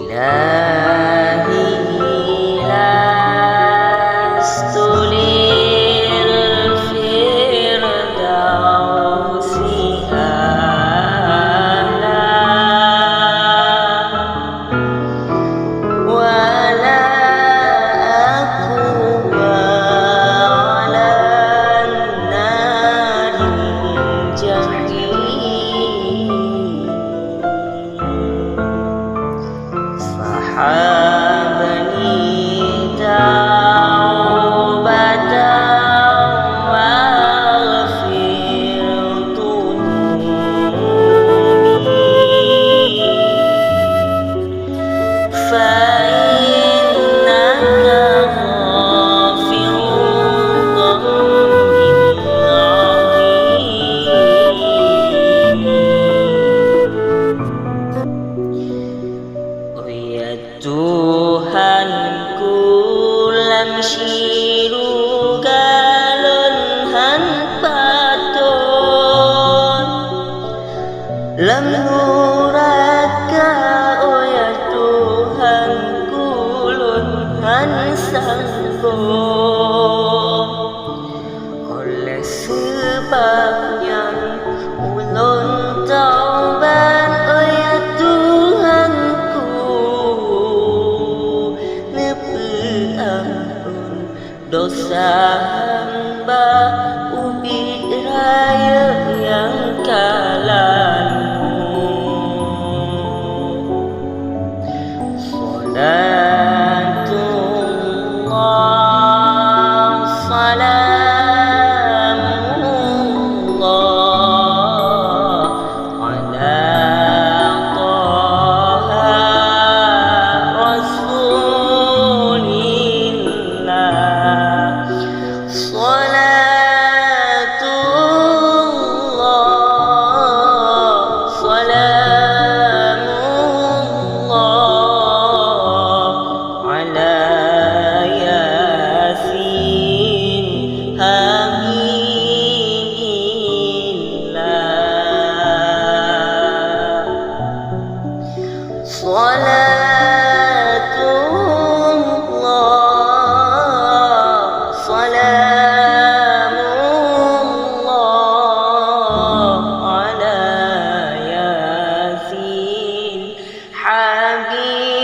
إلهي لست للفردوس أهلا ولا أقوى على النار الجحيم صحابني توبة وغفرت ذنوبي فإنك غافر ذنب رحيم يا Tuhan ku lamshiru galon han patun lam nuraka oh ya Tuhan ku lun han sanggo oleh sebabnya ulun taubat oh ya Tuhanku nepi ampun dosa hamba ubi raya yang kalalu salatullah salamullah ala taha rasulillah salatullah salamullah ala yasin hamidillah salatullah salamullah ala yasin habib